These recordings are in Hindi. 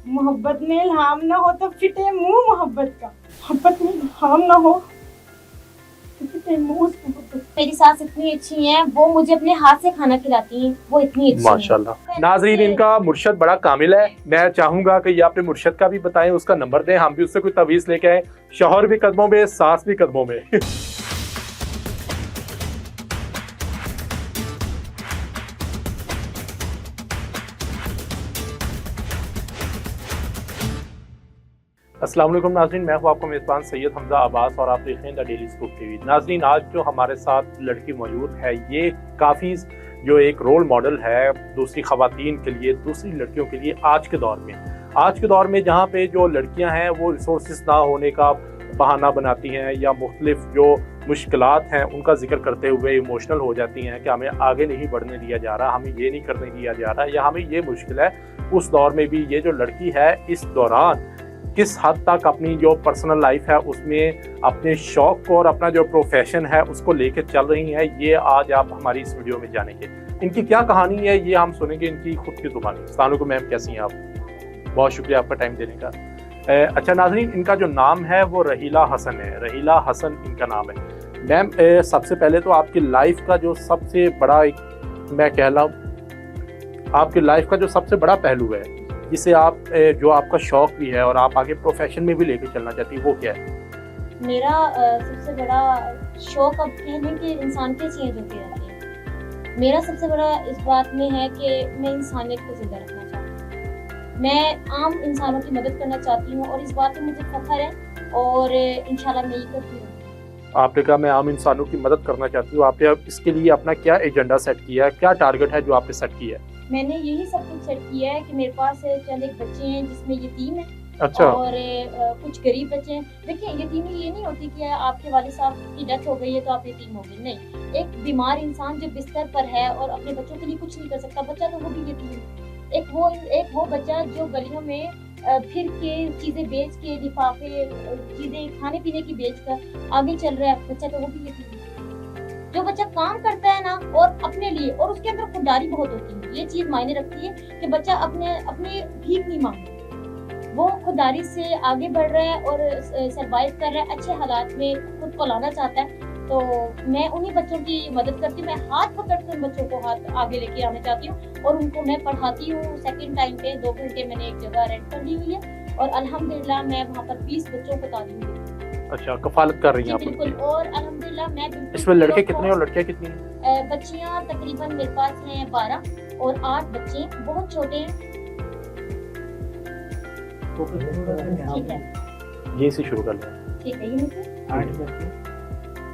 मोहब्बत में इल्हाम ना हो तो फिटे मुंह मोहब्बत का। मोहब्बत में इल्हाम ना हो तो फिटे मुंह उस मोहब्बत का। मेरी सास इतनी अच्छी हैं, वो मुझे अपने हाथ से खाना खिलाती हैं, वो इतनी अच्छी हैं। माशाल्लाह। नाजरीन, इनका मुर्शद बड़ा कामिल है। मैं चाहूंगा कि ये अपने मुर्शद का भी बताएं, उसका नंबर दें, हम भी उससे कोई तवीज़ लेके आए। शौहर भी कदमों में, सास भी कदमों में। अस्सलाम वालेकुम नाज़रीन, मैं हूं आपका मेज़बान सैयद हमजा अब्बास और आप देख रहे हैं द डेली स्कूप टीवी। नाज़रीन, आज जो हमारे साथ लड़की मौजूद है, ये काफ़ी जो एक रोल मॉडल है दूसरी ख़वातीन के लिए, दूसरी लड़कियों के लिए आज के दौर में जहाँ पे जो लड़कियाँ हैं वो रिसोर्सेज ना होने का बहाना बनाती हैं या मुख्तलिफ जो मुश्किलात हैं उनका जिक्र करते हुए इमोशनल हो जाती हैं कि हमें आगे नहीं बढ़ने दिया जा रहा, हमें ये नहीं करने दिया जा रहा या हमें ये मुश्किल है। उस दौर में भी ये जो लड़की है इस दौरान किस हद तक अपनी जो पर्सनल लाइफ है उसमें अपने शौक को और अपना जो प्रोफेशन है उसको लेके चल रही है, ये आज आप हमारी इस वीडियो में जानेंगे। इनकी क्या कहानी है ये हम सुनेंगे इनकी खुद की जुबानी। अस्सलाम वालेकुम मैम, कैसी हैं आप? बहुत शुक्रिया आपका टाइम देने का। अच्छा नाज़रीन, इनका जो नाम है वो रहीला हसन है। रहीला हसन इनका नाम है। मैम, सबसे पहले तो आपकी लाइफ का जो सबसे बड़ा मैं कह रहा हूँ आपकी लाइफ का जो सबसे बड़ा पहलू है जिसे आप जो आपका शौक भी है और आप आगे प्रोफेशन में भी लेके चलना चाहती है, वो क्या है? मेरा सबसे बड़ा शौक अब कहने कि इंसान के चेंज होते रहते हैं। मेरा सबसे बड़ा इस बात में है कि मैं इंसानियत को जिंदा रखना चाहती हूँ। मैं आम इंसानों की मदद करना चाहती हूँ और इस बात में मुझे फख्र है और इंशाल्लाह मैं ये करती हूँ। आपने कहा मैं आम इंसानों की मदद करना चाहती हूँ, आपने अब इसके लिए अपना क्या एजेंडा सेट किया है, क्या टारगेट है जो आपने सेट किया है? मैंने यही सब कुछ सेट किया है कि मेरे पास चंद एक बच्चे हैं जिसमें यतीम है। अच्छा। और कुछ गरीब बच्चे हैं। देखिए, यतीमी ये नहीं होती कि आपके वालिद साहब की डेथ हो गई है तो आप यतीम हो गए, नहीं। एक बीमार इंसान जो बिस्तर पर है और अपने बच्चों के लिए कुछ नहीं कर सकता बच्चा, तो वो भी यतीम है। एक वो बच्चा जो गलियों में फिर के चीजें बेच के, लिफाफे, चीजें खाने पीने की बेच कर आगे चल रहा है बच्चा, तो वो भी यतीम है। जो बच्चा काम करता है ना और अपने लिए, और उसके अंदर खुददारी बहुत होती है, ये चीज मायने रखती है कि बच्चा अपने भीख नहीं मांगता, वो खुददारी से आगे बढ़ रहा है और सरवाइव कर रहा है, अच्छे हालात में खुद को लाना चाहता है। तो मैं उन्हीं बच्चों की मदद करती हूँ। मैं हाथ पकड़ कर उन बच्चों को हाथ आगे लेके आना चाहती हूँ और उनको मैं पढ़ाती हूँ। सेकंड टाइम पे 2 घंटे मैंने एक जगह रेंट कर ली हुई है और अल्हम्दुलिल्लाह मैं वहाँ पर 20 बच्चों को तालीम देती हूँ। अच्छा, कफालत कर रही हैं आप? बिल्कुल। और अल्हम्दुलिल्लाह मैं इसमें लड़के कितने और लड़कियां कितनी हैं? बच्चियां तकरीबन मेरे पास हैं 12 और 8 बच्चे बहुत छोटे हैं। ठीक है, ये से शुरू कर लें। ठीक है, ये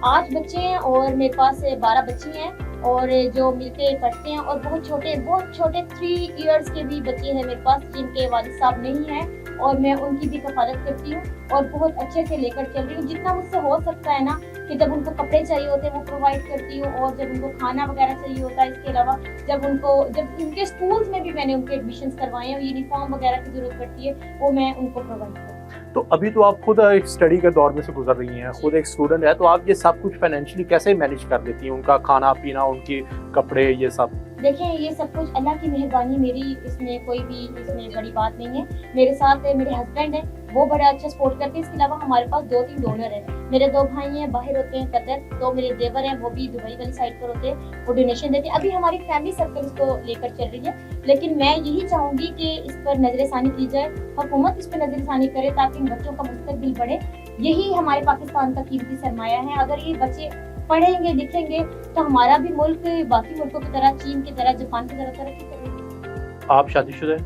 8 बच्चे हैं और मेरे पास 12 बच्ची हैं और जो मिलके पढ़ते हैं और बहुत छोटे 3 इयर्स के भी बच्चे हैं मेरे पास जिनके वालिद साहब नहीं हैं और मैं उनकी भी कफालत करती हूँ और बहुत अच्छे से लेकर चल रही हूँ। जितना मुझसे हो सकता है ना, कि जब उनको कपड़े चाहिए होते हैं वो प्रोवाइड करती हूँ और जब उनको खाना वगैरह चाहिए होता है, इसके अलावा जब उनके स्कूल्स में भी मैंने उनके एडमिशन करवाए हैं, यूनिफॉर्म वगैरह की जरूरत पड़ती है, वो मैं उनको प्रोवाइड करती हूँ। तो अभी तो आप खुद एक स्टडी के दौर में से गुजर रही हैं, खुद एक स्टूडेंट है, तो आप ये सब कुछ फाइनेंशियली कैसे मैनेज कर लेती हैं? उनका खाना पीना, उनकी कपड़े, ये सब? देखें, ये सब कुछ अल्लाह की मेहरबानी, मेरी इसमें कोई भी इसमें बड़ी बात नहीं है। मेरे साथ मेरे हस्बैंड है, वो बड़ा अच्छा सपोर्ट करते हैं। इसके अलावा हमारे पास 2-3 डोनर हैं। मेरे 2 भाई हैं, बाहर होते हैं कतर, तो मेरे देवर हैं वो भी दुबई वाली साइड पर होते हैं, वो डोनेशन देते हैं। अभी हमारी फैमिली सर्कल इसको लेकर चल रही है, लेकिन मैं यही चाहूंगी कि इस पर नजरसानी की जाए, हुकूमत इस पर नजरसानी करे ताकि इन बच्चों का मुस्तकबिल बढ़े। यही हमारे पाकिस्तान का कीमती सरमाया है। अगर ये बच्चे पढ़ेंगे लिखेंगे तो हमारा भी मुल्क बाकी मुल्कों की तरह, चीन की तरह, जापान की तरह तरक्की करेगा। आप शादीशुदा हैं?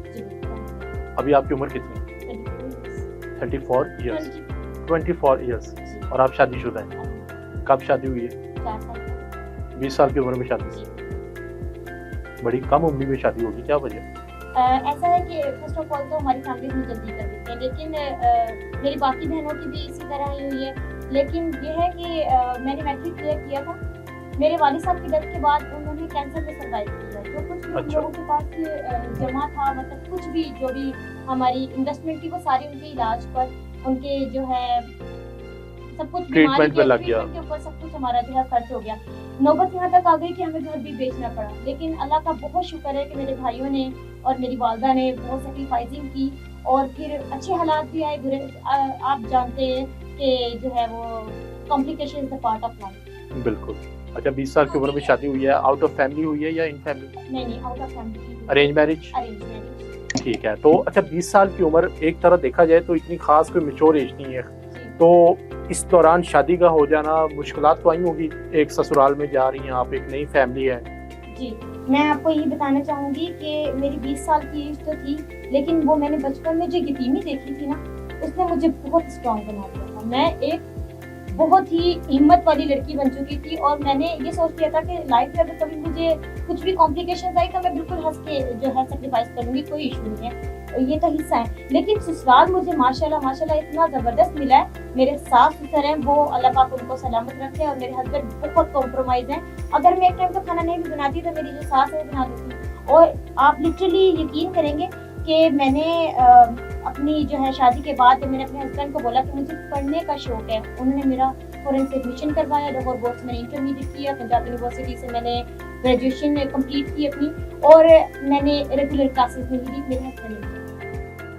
अभी आपकी उम्र कितनी है? 34 इयर्स। 24 इयर्स। और आप शादीशुदा हैं? कब शादी हुई है? 4 साल। 20 साल की उम्र में शादी? बड़ी कम उम्र में शादी होगी, क्या वजह? ऐसा है कि फर्स्ट ऑफ ऑल तो हमारी फैमिली में जल्दी कर देते हैं, लेकिन मेरी बाकी बहनों की भी इसी तरह ही हुई है। लेकिन ये है कि मैंने मैट्रिक क्लियर किया था, मेरे वालिद साहब की डेथ के बाद उन्होंने कैंसर में सर्वाइव किया। जो कुछ भी अच्छा। लोगों के पास जमा था, मतलब कुछ भी जो भी हमारी इन्वेस्टमेंट थी, वो सारी उनके इलाज पर, उनके जो है सब कुछ ट्रीटमेंट पे लग गया, के ऊपर सब कुछ हमारा जो है खर्च हो गया। नौबत यहाँ तक आ गई कि हमें घर भी बेचना पड़ा, लेकिन अल्लाह का बहुत शुक्र है कि मेरे भाइयों ने और मेरी वालदा ने बहुत सैक्रिफाइसिंग की और फिर अच्छे हालात भी आए, बुरे आप जानते हैं कि जो है वो complication is the part of life. बिल्कुल। अच्छा, 20 साल की उम्र में शादी हुई है, आउट ऑफ फैमिली हुई है या इन फैमिली? नहीं, out of family. Arrange marriage? Arrange marriage. ठीक है। तो अच्छा, 20 साल की उम्र एक तरह देखा जाए तो इतनी खास कोई मैच्योर एज नहीं है, तो इस दौरान शादी का हो जाना मुश्किलात तो आई होगी। एक ससुराल में जा रही हैं आप, एक नई फैमिली है। जी, मैं आपको यही बताना चाहूँगी कि मेरी 20 साल की एज तो थी, लेकिन वो मैंने बचपन में जो यतीमी देखी थी ना, उसने मुझे बहुत स्ट्रॉन्ग बना दिया था। मैं एक बहुत ही हिम्मत वाली लड़की बन चुकी थी और मैंने ये सोच लिया था कि लाइफ में अगर कभी मुझे कुछ भी कॉम्प्लिकेशन आई तो मैं बिल्कुल हंस के जो है सेक्रीफाइस करूँगी, कोई इशू नहीं है, ये तो हिस्सा है। लेकिन ससुराल मुझे माशाल्लाह इतना ज़बरदस्त मिला है। मेरे सास ससुर हैं, वो अल्लाह पाक उनको सलामत रखे, और मेरे हस्बैंड बहुत कॉम्प्रोमाइज़ हैं। अगर मैं एक टाइम का खाना नहीं भी बनाती तो मेरी जो सास है वो बना देती। और आप लिटरली यकीन करेंगे कि मैंने अपनी जो है शादी के बाद मैंने अपने हस्बैंड को बोला कि मुझे पढ़ने का शौक है। उन्होंने मेरा फ़ौरन से एडमिशन करवाया। लाहौर बोर्ड से मैंने इंटरमीडिएट किया, पंजाब यूनिवर्सिटी से मैंने ग्रेजुएशन कंप्लीट की अपनी, और मैंने रेगुलर क्लासेस में ली मेरे हस्बैंड ने।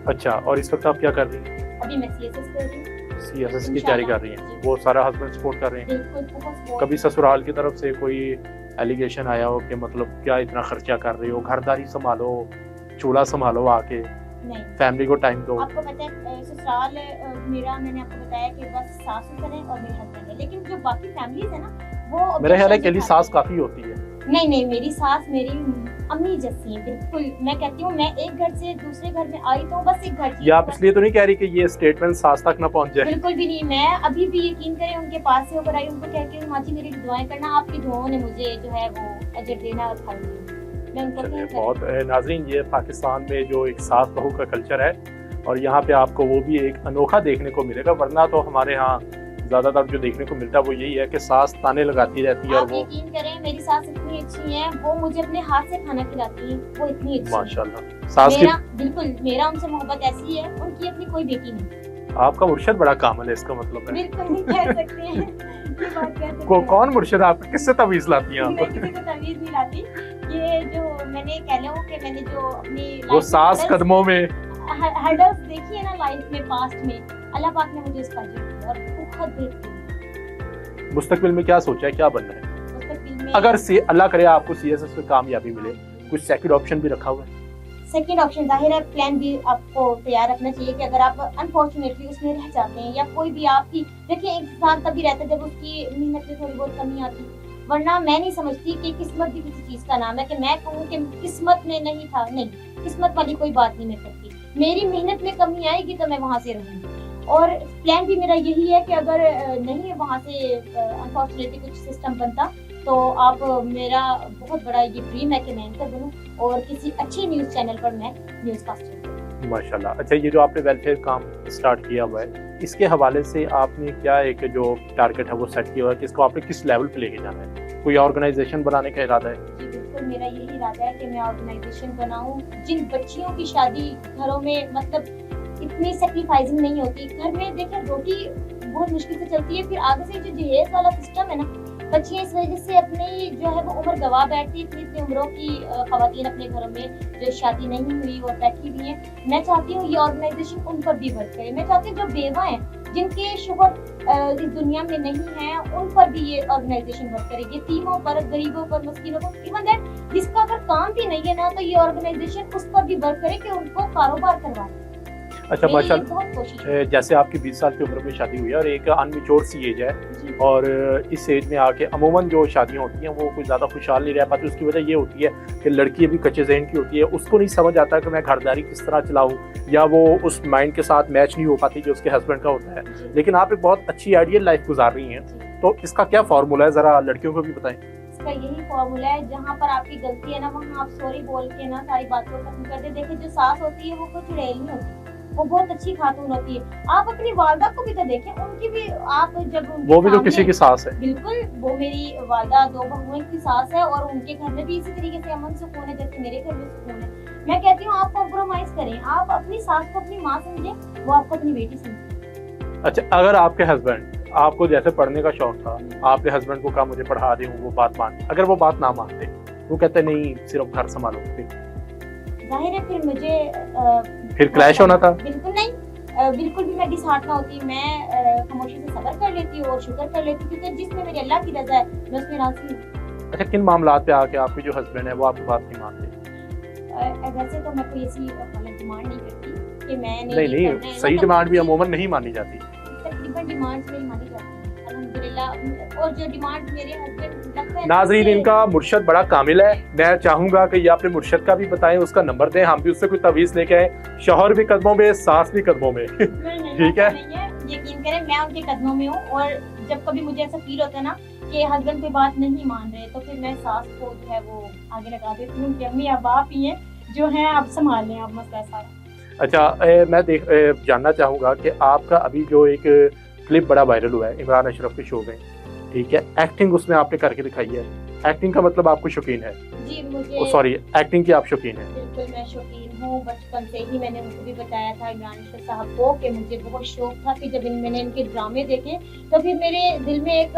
अच्छा, और इस वक्त आप क्या कर रही हैं? अभी मैं सीएसएस कर रही हूँ। सीएसएस की तैयारी कर रही हैं, वो सारा हस्बैंड सपोर्ट कर रहे हैं? बिल्कुल, बहुत सपोर्ट। कभी ससुराल की तरफ से कोई एलिगेशन आया हो कि मतलब क्या इतना खर्चा कर रहे हो, घरदारी संभालो, चूल्हा संभालो, आके नहीं, फैमिली को टाइम दो? आपको पता है ससुराल मेरा, मैंने आपको बताया कि बस सास ससुर है और मेरे हस्बैंड है, लेकिन जो बाकी फैमिलीज है ना वो मेरा ख्याल है कि अकेली सास काफी होती है। नहीं, मेरी सास मेरी अम्मी जैसी है बिल्कुल। मैं कहती हूँ मैं एक घर से दूसरे घर में आई तो बस एक घर। या आप इसलिए तो नहीं कह रही कि ये स्टेटमेंट सास तक ना पहुंच जाए? बिल्कुल भी नहीं। मैं अभी भी यकीन करें उनके पास से होकर आई, उनको कहती हूँ माँ जी मेरी दुआएं करना, आपकी दुआओं ने मुझे जो है वो अजर देना और फल देना। मैं उनको बहुत नाज़रीन, ये पाकिस्तान में जो एक सास बहू का कल्चर है, और यहाँ पे आपको वो भी एक अनोखा देखने को मिलेगा। वरना तो हमारे यहाँ ज्यादातर जो देखने को मिलता है वो यही है कि सास ताने लगाती रहती है। और वो यकीन करें मेरी सास इतनी अच्छी है, वो मुझे अपने हाथ से खाना खिलाती है, वो इतनी अच्छी माशाल्लाह सास मेरा बिल्कुल मेरा उनसे मोहब्बत ऐसी है, उनकी अपनी कोई बेटी नहीं। आपका मुर्शिद बड़ा कामल है, इसका मतलब है। बिल्कुल नहीं कह सकते हैं ये बात कह सकते हैं। कौन मुर्शिद आप किससे तवीज लाती हैं आप? मैं किसी को तवीज नहीं लाती। ये जो मैंने कह लो कि मैंने जो अपनी वो सास कदमों में हर्डल्स देखी है ना लाइफ में, पास्ट में, अल्लाह पाक ने मुझे उसका अजर दिया और बहुत बेहतरीन। मुस्तकबिल में क्या सोचा है, क्या बनना है? मुस्तकबिल में अगर अल्लाह करे आपको सीएसएस में कामयाबी मिले, कुछ सेकंड ऑप्शन भी रखा हुआ है? सेकंड ऑप्शन जाहिर है प्लान भी आपको तैयार रखना चाहिए कि अगर आप अनफॉर्चुनेटली उसमें रह जाते हैं या कोई भी आपकी, देखिए एक इंसान तभी रहता है जब उसकी मेहनत में थोड़ी बहुत कमी आती, वरना मैं नहीं समझती कि किस्मत भी किसी चीज का नाम है कि मैं कहूँ कि किस्मत में नहीं था। नहीं, किस्मत वाली कोई बात नहीं मैं करती। मेरी मेहनत में कमी आएगी तो मैं वहाँ से रहूंगी। और प्लान भी मेरा यही है कि अगर नहीं वहाँ से अनफॉर्चुनेटली कुछ सिस्टम बनता तो आप मेरा बहुत बड़ा ये ड्रीम है कि मैं एंकर बनूं और किसी अच्छे न्यूज़ चैनल पर मैं न्यूज़ कास्टर करूं। माशाल्लाह। अच्छा, ये जो आपने वेलफेयर काम स्टार्ट किया हुआ है, इसके हवाले से आपने क्या एक जो टारगेट है वो सेट किया हुआ है कि इसको आपने किस लेवल पे लेके जाना है? कोई ऑर्गेनाइजेशन बनाने का इरादा है? जी बिल्कुल, मेरा यही इरादा है कि मैं ऑर्गेनाइजेशन बनाऊं जिन बच्चियों की शादी घरों में मतलब इतनी सेक्रीफाइसिंग नहीं होती। घर में देखिए रोटी बहुत मुश्किल से चलती है, फिर आगे से जो दहेज वाला सिस्टम है ना, बच्चियां इस वजह से अपनी जो है वो उम्र गवा बैठती है। इतनी उम्रों की खवातीन अपने घरों में जो शादी नहीं हुई और बैठी हुई हैं, मैं चाहती हूँ ये ऑर्गेनाइजेशन उन पर भी वर्क करे। मैं चाहती हूँ जो बेवा हैं, जिनके शोहर इस दुनिया में नहीं है, उन पर भी ये ऑर्गेनाइजेशन वर्क करे, यतीमों पर, गरीबों पर, मस्कीनों पर, इवन दैट जिसका अगर काम भी नहीं है ना, तो ये ऑर्गेनाइजेशन उस पर भी वर्क करे कि उनको कारोबार करवाए। अच्छा माशाल्लाह, जैसे आपकी 20 साल की उम्र में शादी हुई है और एक अनमेच्योर सी एज है, और इस एज में आके अमूमन जो शादियां होती हैं वो कोई ज़्यादा खुशहाल नहीं रह पाती। उसकी वजह ये होती है कि लड़की अभी कच्चे जहन की होती है, उसको नहीं समझ आता कि मैं घरदारी किस तरह चलाऊं, या वो उस माइंड के साथ मैच नहीं हो पाती जो उसके हस्बैंड का होता है। लेकिन आप एक बहुत अच्छी आइडियल लाइफ गुजार रही हैं, तो इसका क्या फार्मूला है, ज़रा लड़कियों को भी बताएं। इसका यही फॉर्मूला है, जहाँ पर आपकी गलती है ना वहाँ आप सॉरी बोल के ना सारी बातों को खत्म कर दे। देखिए जो सास होती है वो कोई चुड़ैल नहीं होती, वो बहुत अच्छी खातून होती है। आप अपनी वालदा को भी तो देखें, उनकी भी आप जब वो भी तो किसी की सास है। बिल्कुल, वो मेरी वालदा 2 बहुओं की सास है और उनके घर में भी इसी तरीके से अमन सुकून है जैसे मेरे घर में सुकून है। मैं कहती हूँ आप कॉम्प्रोमाइज करें, आप अपनी सास को अपनी माँ समझें, वो आपको अपनी बेटी समझें। अच्छा, अगर आपके हस्बैंड, आपको जैसे पढ़ने का शौक था, आपके हस्बैंड को कहा मुझे पढ़ा दे, वो बात मान, अगर वो बात ना मानते, वो कहते नहीं सिर्फ घर संभालो, जाहिर है फिर मुझे फिर क्लैश होना था? बिल्कुल नहीं, बिल्कुल भी मैं डिसहार्ट ना होती। मैं खामोशी से सब्र कर लेती हूँ और शुक्र कर लेती हूँ, क्योंकि जिसमें मेरी अल्लाह की रजा है मैं उसमें राजी हूँ। अच्छा, किन मामलात पे आके आपके जो हस्बैंड है वो आपकी बात नहीं मानते? वैसे तो मैं कोई ऐसी गलत डिमांड नहीं करती कि मैंने नहीं ये नहीं, करना है, सही मतलब डिमांड भी उनकी अमूमन नहीं मानी जाती। तकरीबन डिमांड्स मेरी मानी जाती हैं अल्हम्दुलिल्लाह। और जो डिमांड मेरे हस्बैंड लगता है नाजरीन, कि इनका मुर्शद बड़ा कामिल है। मैं चाहूंगा कि ये अपने मुर्शद का भी बताएं, उसका नंबर दें, हम भी उससे कोई तवीज़ लेके आए। शौहर भी कदमों में, सास भी कदमों में। नहीं, ठीक है। नहीं है, यकीन करें मैं उनके कदमों में हूँ। और जब कभी मुझे ऐसा फील होता है ना कि हस्बैंड कोई बात नहीं मान रहे, तो फिर मैं सास को जो है वो आगे लगा देती हूँ कि अम्मी अब आप ही हैं जो हैं, आप संभाल लें आप मसला सारा। अच्छा, मैं जानना चाहूंगा कि आपका अभी जो एक क्लिप बड़ा वायरल हुआ है इमरान अशरफ के शो में, ठीक है, एक्टिंग उसमें आपने करके दिखाई है। एक्टिंग का मतलब आपको शौकीन है? जी मुझे सॉरी, एक्टिंग की आप शौकीन है? बिल्कुल मैं शौकीन हूँ। बचपन से ही मैंने उनको भी बताया था इमरान अशरफ साहब को कि मुझे बहुत शौक था कि जब मैंने इनके ड्रामे देखे तो फिर मेरे दिल में एक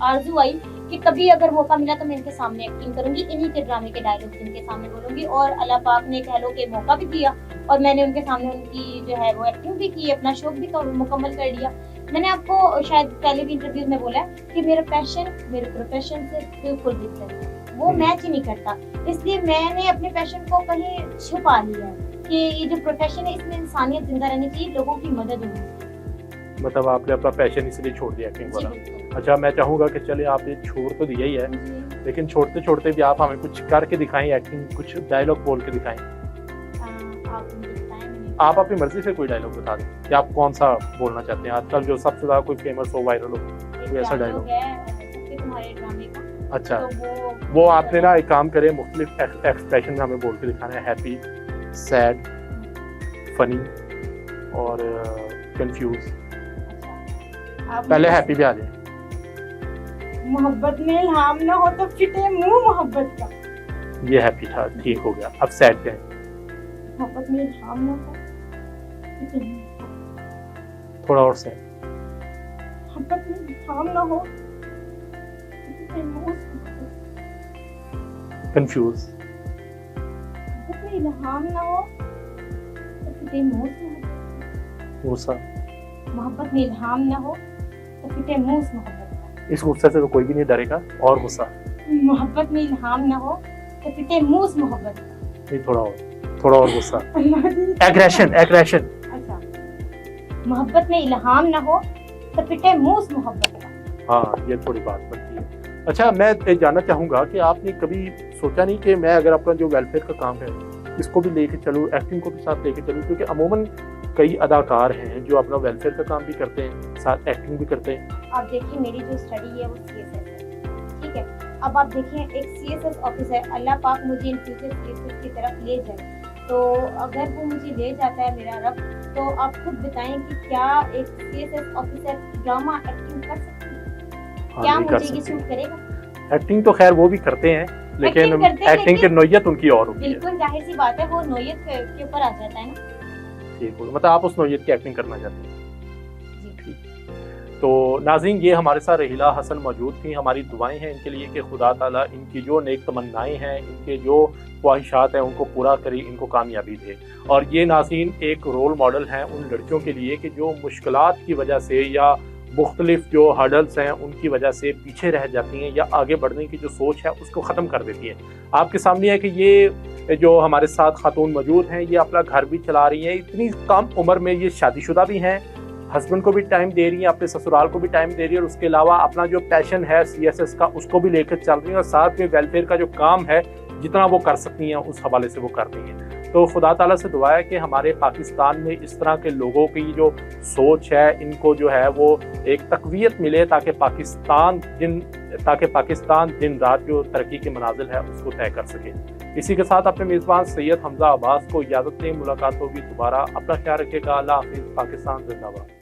आरजू आई कि कभी अगर मौका मिला तो मैं इनके सामने एक्टिंग करूंगी, इन्हीं के ड्रामे के डायलॉग इनके सामने बोलूंगी। और अल्लाह पाक ने कह लो कि मौका भी दिया और मैंने उनके सामने उनकी जो है वो एक्टिंग भी की, अपना शौक भी मुकम्मल कर लिया। मैंने आपको शायद पहले भी इंटरव्यू में बोला कि मेरा पैशन मेरे प्रोफेशन से बिल्कुल डिफरेंट है, वो मैच ही नहीं करता। इसलिए मैंने अपने पैशन को कहीं छुपा लिया है कि ये जो प्रोफेशन है इसमें इंसानियत जिंदा रहनी चाहिए, लोगों की मदद होनी चाहिए। मतलब आपने अपना पैशन इसलिए छोड़ दिया एक्टिंग जी वाला? बिल्कुल। अच्छा, मैं चाहूंगा कि चले आपने छोड़ तो दिया ही है, जी। लेकिन छोड़ते छोड़ते भी आप हमें कुछ करके दिखाएं, एक्टिंग, कुछ डायलॉग बोल के दिखाएं। आप मुझे बताएं, मैंने आप अपनी मर्जी से कोई डायलॉग बता दें कि आप कौन सा बोलना चाहते हैं आजकल जो सबसे ज्यादा कोई फेमस हो, वायरल हो, कोई ऐसा डायलॉग डायलॉग। है सबके तुम्हारे ड्रामे का। अच्छा, तो वो आपने ना एक काम करे, मुख्तलिफ एक्सप्रेशन में हमें बोल के दिखाना है। हैप्पी, सैड, फनी और कंफ्यूज। आप पहले हैप्पी पे आ जाए। मोहब्बत में इल्हाम ना हो तो फिटे मुंह मोहब्बत का। ये हैप्पी था, ठीक हो गया। अब सैड पे हैं। मोहब्बत में इल्हाम ना हो तो फिटे मुंह। थोड़ा और सैड। मोहब्बत में इल्हाम ना हो तो फिटे मुंह। कंफ्यूज। मोहब्बत में इल्हाम ना हो तो फिटे मुंह। गुस्सा। मोहब्बत में इल्हाम ना हो तो फिटे मुंह मोहब्बत का। इस गुस्से से तो कोई भी नहीं डरेगा। और गुस्सा। मोहब्बत में इल्हाम ना हो तो फिटे मुंह मोहब्बत का। नहीं, थोड़ा और गुस्सा। Aggression, aggression. अच्छा, मोहब्बत में इल्हाम ना हो तो फिटे मुंह मोहब्बत का। हाँ, ये थोड़ी बात बनती है। अच्छा, मैं ये जानना चाहूंगा कि आपने कभी सोचा नहीं कि मैं अगर अपना जो वेलफेयर का काम है इसको भी लेके चलूँ, एक्टिंग को भी साथ लेके चलूँ, क्योंकि अमूमन कई अदाकार हैं जो अपना वेलफेयर का काम भी करते हैं, साथ एक्टिंग भी करते हैं। आप देखिए मेरी जो स्टडी है वो CSS है, ठीक है। अब आप देखिए एक CSS ऑफिसर, अल्लाह पाक मुझे इन फ्यूचर CSS की तरफ ले जाए, तो अगर वो मुझे ले जाता है मेरा रब, तो आप खुद बताएं कि क्या एक CSS ऑफिसर ड्रामा एक्टिंग कर सकती है? हाँ, क्या नहीं कर मुझे ये सकते। सूट करेगा? एक्टिंग तो खैर वो भी करते हैं, लेकिन एक्टिंग करते हैं, एक्टिंग की लेकिन नोयत उनकी और होती है। बिल्कुल जाहिर सी बात है, वो नोयत के ऊपर आ जाता है ना। ठीक हो, मतलब आप उस नोयत की एक्टिंग करना चाहते हैं। जी। तो नाज़रीन, ये हमारे साथ रहीला हसन मौजूद थी। हमारी दुआएं हैं इनके लिए कि खुदा ताला इनकी जो नेक तमन्नाएं हैं, इनके जो ख्वाहिशात हैं उनको पूरा करे, इनको कामयाबी दे। और ये नाज़रीन एक रोल मॉडल हैं उन लड़कियों के लिए कि जो मुश्किलात की वजह से या मुख्तलिफ जो हर्डल्स हैं उनकी वजह से पीछे रह जाती हैं या आगे बढ़ने की जो सोच है उसको ख़त्म कर देती हैं। आपके सामने है कि ये जो हमारे साथ खातून मौजूद हैं, ये अपना घर भी चला रही हैं, इतनी कम उम्र में ये शादीशुदा भी हैं, हस्बैंड को भी टाइम दे रही हैं, अपने ससुराल को भी टाइम दे रही है, और उसके अलावा अपना जो पैशन है CSS का उसको भी लेकर चल रही हैं, और साथ में वेलफेयर का जो काम है जितना वो कर सकती हैं उस हवाले से वो कर रही हैं। तो खुदा ताला से दुआ है कि हमारे पाकिस्तान में इस तरह के लोगों की जो सोच है इनको जो है वो एक तक़वियत मिले, ताकि पाकिस्तान दिन रात जो तरक्की के मनाजिल है उसको तय कर सके। इसी के साथ अपने मेज़बान सैयद हमजा अब्बास को इजाज़त दें। मुलाकात होगी दोबारा। अपना ख्याल रखिएगा। अल्लाह हाफ़िज़। पाकिस्तान जिंदाबाद।